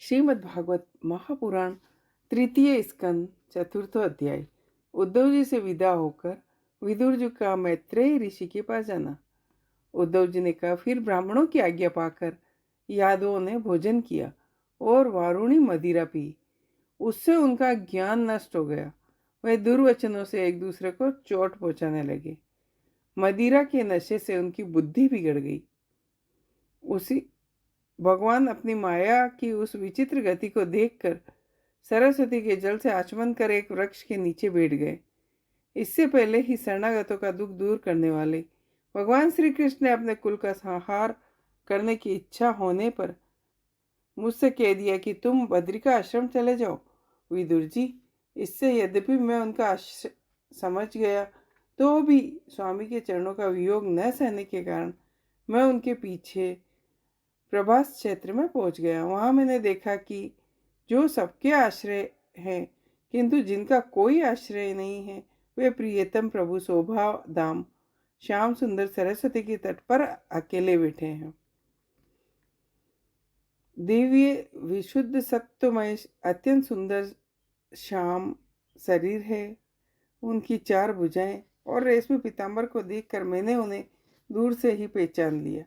श्रीमद् भागवत महापुराण तृतीय स्कंद चतुर्थ अध्याय। उद्धव जी से विदा होकर विदुर जी का मैत्रेय ऋषि के पास जाना। उद्धव जी ने कहा, फिर ब्राह्मणों की आज्ञा पाकर यादवों ने भोजन किया और वारुणी मदिरा पी। उससे उनका ज्ञान नष्ट हो गया। वे दुर्वचनों से एक दूसरे को चोट पहुंचाने लगे। मदिरा के नशे से उनकी बुद्धि बिगड़ गई। उसी भगवान अपनी माया की उस विचित्र गति को देखकर सरस्वती के जल से आचमन कर एक वृक्ष के नीचे बैठ गए। इससे पहले ही शरणागतों का दुख दूर करने वाले भगवान श्री कृष्ण ने अपने कुल का संहार करने की इच्छा होने पर मुझसे कह दिया कि तुम बद्रिका आश्रम चले जाओ। विदुर जी, इससे यद्यपि मैं उनका समझ गया तो भी स्वामी के चरणों का वियोग न सहने के कारण मैं उनके पीछे प्रभास क्षेत्र में पहुंच गया। वहां मैंने देखा कि जो सबके आश्रय हैं किंतु जिनका कोई आश्रय नहीं है, वे प्रियतम प्रभु शोभा धाम श्याम सुंदर सरस्वती के तट पर अकेले बैठे हैं। दिव्य विशुद्ध सत्वमय अत्यंत सुंदर श्याम शरीर है। उनकी चार भुजाएं और रेशमी पीताम्बर को देखकर मैंने उन्हें दूर से ही पहचान लिया।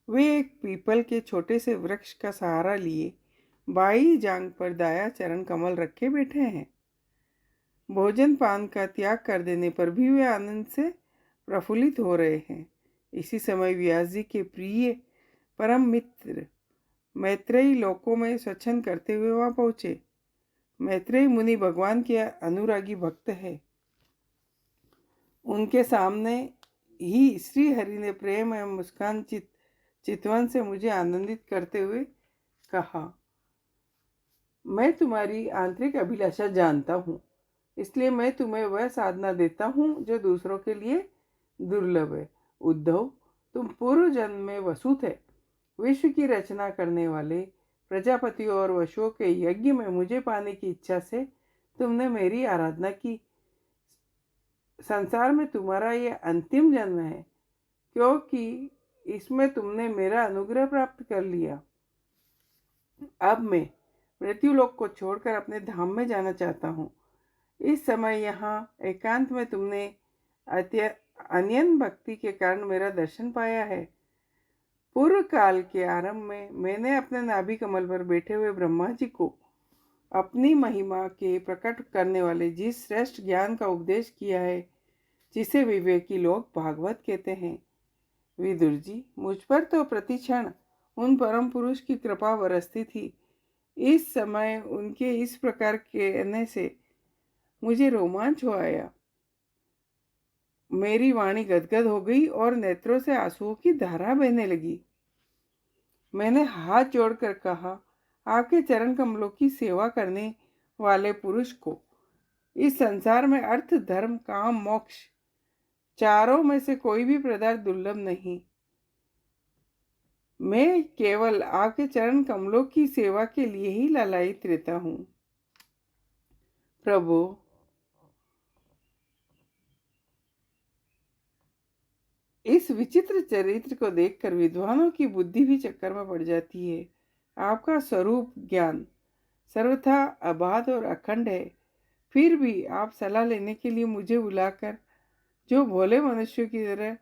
वे एक पीपल के छोटे से वृक्ष का सहारा लिए बाई जांग पर दाया चरण कमल रखे बैठे हैं। भोजन पान का त्याग कर देने पर भी वे आनंद से प्रफुल्लित हो रहे हैं। इसी समय व्यास जी के प्रिय परम मित्र मैत्रेयी लोकों में स्वच्छंद करते हुए वहां पहुंचे। मैत्रेयी मुनि भगवान के अनुरागी भक्त है। उनके सामने ही श्री हरि ने प्रेम एवं मुस्कान चितवन से मुझे आनंदित करते हुए कहा, मैं तुम्हारी आंतरिक अभिलाषा जानता हूँ, इसलिए मैं तुम्हें वह साधना देता हूँ जो दूसरों के लिए दुर्लभ है। उद्धव, तुम पूर्व जन्म में वसु थे। विश्व की रचना करने वाले प्रजापति और वसुओं के यज्ञ में मुझे पाने की इच्छा से तुमने मेरी आराधना की। संसार में तुम्हारा यह अंतिम जन्म है, क्योंकि इसमें तुमने मेरा अनुग्रह प्राप्त कर लिया। अब मैं मृत्युलोक को छोड़कर अपने धाम में जाना चाहता हूँ। इस समय यहाँ एकांत में तुमने अनन्य भक्ति के कारण मेरा दर्शन पाया है। पूर्व काल के आरंभ में मैंने अपने नाभि कमल पर बैठे हुए ब्रह्मा जी को अपनी महिमा के प्रकट करने वाले जिस श्रेष्ठ ज्ञान का उपदेश किया है, जिसे विवेकी लोग भागवत कहते हैं। विदुर जी, मुझ पर तो प्रतिक्षण उन परम पुरुष की कृपा बरसती थी। इस समय उनके इस प्रकार कहने से मुझे रोमांच हो आया। मेरी वाणी गदगद हो गई और नेत्रों से आंसुओं की धारा बहने लगी। मैंने हाथ जोड़कर कहा, आपके चरण कमलों की सेवा करने वाले पुरुष को इस संसार में अर्थ धर्म काम मोक्ष चारों में से कोई भी पदार्थ दुर्लभ नहीं। मैं केवल आपके चरण कमलों की सेवा के लिए ही लालायित रहता हूँ। प्रभु, इस विचित्र चरित्र को देखकर विद्वानों की बुद्धि भी चक्कर में पड़ जाती है। आपका स्वरूप ज्ञान सर्वथा अबाध और अखंड है, फिर भी आप सलाह लेने के लिए मुझे बुलाकर जो भोले मनुष्यों की तरह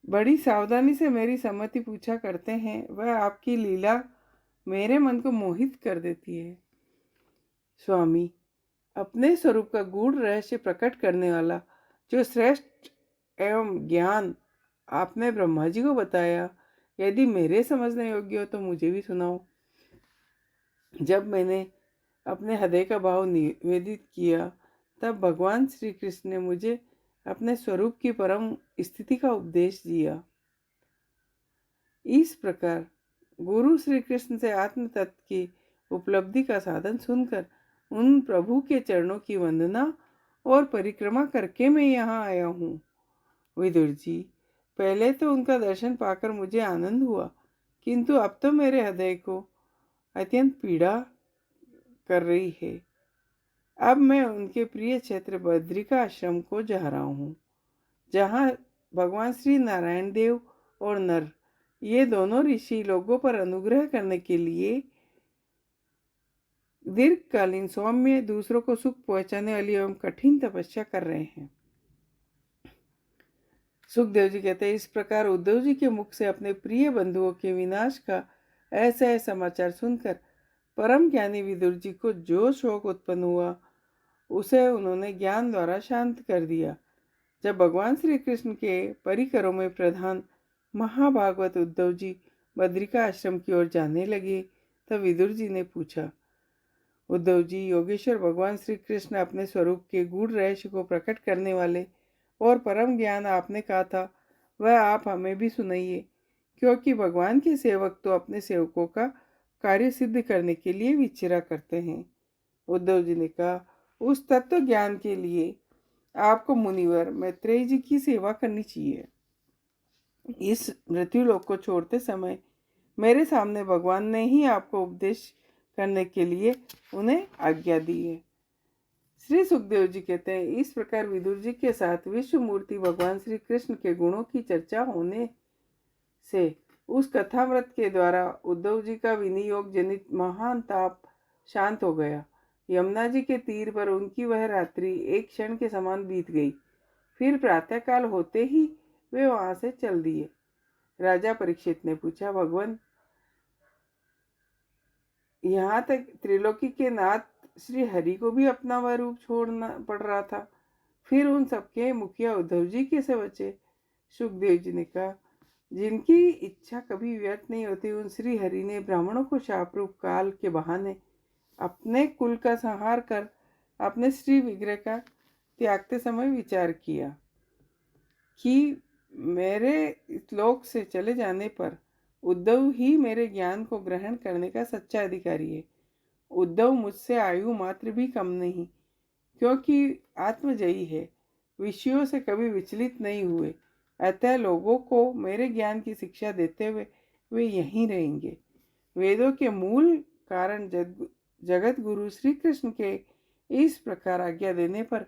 बड़ी सावधानी से मेरी सम्मति पूछा करते हैं, वह आपकी लीला मेरे मन को मोहित कर देती है। स्वामी, अपने स्वरूप का गूढ़ रहस्य प्रकट करने वाला जो श्रेष्ठ एवं ज्ञान आपने ब्रह्मा जी को बताया, यदि मेरे समझने योग्य हो तो मुझे भी सुनाओ। जब मैंने अपने हृदय का भाव निवेदित किया, तब भगवान श्री कृष्ण ने मुझे अपने स्वरूप की परम स्थिति का उपदेश दिया। इस प्रकार गुरु श्री कृष्ण से आत्म तत्व की उपलब्धि का साधन सुनकर उन प्रभु के चरणों की वंदना और परिक्रमा करके मैं यहाँ आया हूँ। विदुर जी, पहले तो उनका दर्शन पाकर मुझे आनंद हुआ, किंतु अब तो मेरे हृदय को अत्यंत पीड़ा कर रही है। अब मैं उनके प्रिय क्षेत्र बद्रिका आश्रम को जा रहा हूँ, जहाँ भगवान श्री नारायण देव और नर, ये दोनों ऋषि लोगों पर अनुग्रह करने के लिए दीर्घकालीन सौम्य दूसरों को सुख पहुंचाने वाली एवं कठिन तपस्या कर रहे हैं। सुखदेव जी कहते हैं, इस प्रकार उद्धव जी के मुख से अपने प्रिय बंधुओं के विनाश का ऐसा समाचार सुनकर परम ज्ञानी विदुर जी को जो शोक उत्पन्न हुआ उसे उन्होंने ज्ञान द्वारा शांत कर दिया। जब भगवान श्री कृष्ण के परिकरों में प्रधान महाभागवत उद्धव जी बद्रिका आश्रम की ओर जाने लगे तब विदुर जी ने पूछा, उद्धव जी, योगेश्वर भगवान श्री कृष्ण अपने स्वरूप के गूढ़ रहस्य को प्रकट करने वाले और परम ज्ञान आपने कहा था वह आप हमें भी सुनाइए, क्योंकि भगवान के सेवक तो अपने सेवकों का कार्य सिद्ध करने के लिए विचरा करते हैं। उद्धव जी ने कहा, उस तत्व ज्ञान के लिए आपको मुनिवर मैत्रेय जी की सेवा करनी चाहिए। इस मृत्युलोक को छोड़ते समय मेरे सामने भगवान ने ही आपको उपदेश करने के लिए उन्हें आज्ञा दी है। श्री सुखदेव जी कहते हैं, इस प्रकार विदुर जी के साथ विश्व मूर्ति भगवान श्री कृष्ण के गुणों की चर्चा होने से उस कथामृत के द्वारा उद्धव जी का विनियोग जनित महान ताप शांत हो गया। यमुना जी के तीर पर उनकी वह रात्रि एक क्षण के समान बीत गई। फिर प्रातःकाल होते ही वे वहां से चल दिए। राजा परीक्षित ने पूछा, भगवान, यहाँ तक त्रिलोकी के नाथ श्री हरि को भी अपना वह रूप छोड़ना पड़ रहा था, फिर उन सबके मुखिया उद्धव जी कैसे बचे? सुखदेव जी ने कहा, जिनकी इच्छा कभी व्यर्थ नहीं होती उन श्री हरि ने ब्राह्मणों को शाप रूप काल के बहाने अपने कुल का संहार कर अपने श्री विग्रह का त्यागते समय विचार किया कि मेरे इस लोक से चले जाने पर उद्धव ही मेरे ज्ञान को ग्रहण करने का सच्चा अधिकारी है। उद्धव मुझसे आयु मात्र भी कम नहीं, क्योंकि आत्मजयी है, विषयों से कभी विचलित नहीं हुए, अतः लोगों को मेरे ज्ञान की शिक्षा देते हुए वे यहीं रहेंगे। वेदों के मूल कारण जगत गुरु श्री कृष्ण के इस प्रकार आज्ञा देने पर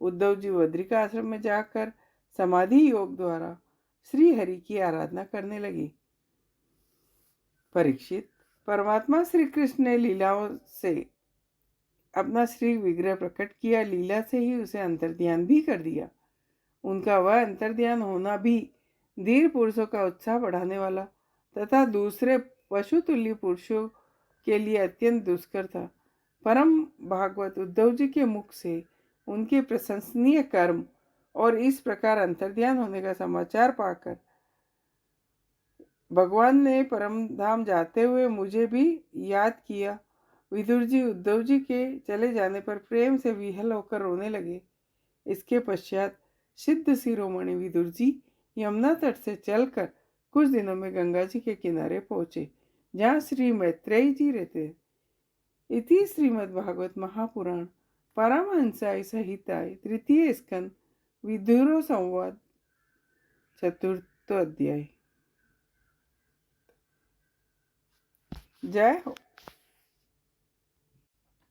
उद्धव जी बद्रिका आश्रम में जाकर समाधि योग द्वारा श्री हरि की आराधना करने लगे। परीक्षित, परमात्मा श्री कृष्ण ने लीलाओं से अपना श्री विग्रह प्रकट किया, लीला से ही उसे अंतर्ध्यान भी कर दिया। उनका वह अंतर्ध्यान होना भी धीर पुरुषों का उत्साह बढ़ाने वाला तथा दूसरे पशुतुल्य पुरुषों के लिए अत्यंत दुष्कर था। परम भागवत उद्धव जी के मुख से उनके प्रशंसनीय कर्म और इस प्रकार अंतर्ध्यान होने का समाचार पाकर भगवान ने परम धाम जाते हुए मुझे भी याद किया। विदुर जी उद्धव जी के चले जाने पर प्रेम से विहल होकर रोने लगे। इसके पश्चात सिद्ध शिरोमणि विदुर जी यमुना तट से चलकर कुछ दिनों में गंगा जी के किनारे पहुंचे, जहाँ श्री मैत्रेय जी रहते। इति श्रीमद्भागवत महापुराण परमहंसाय संहिताय तृतीय स्कंद विदुर संवाद चतुर्थ अध्याय। जय हो।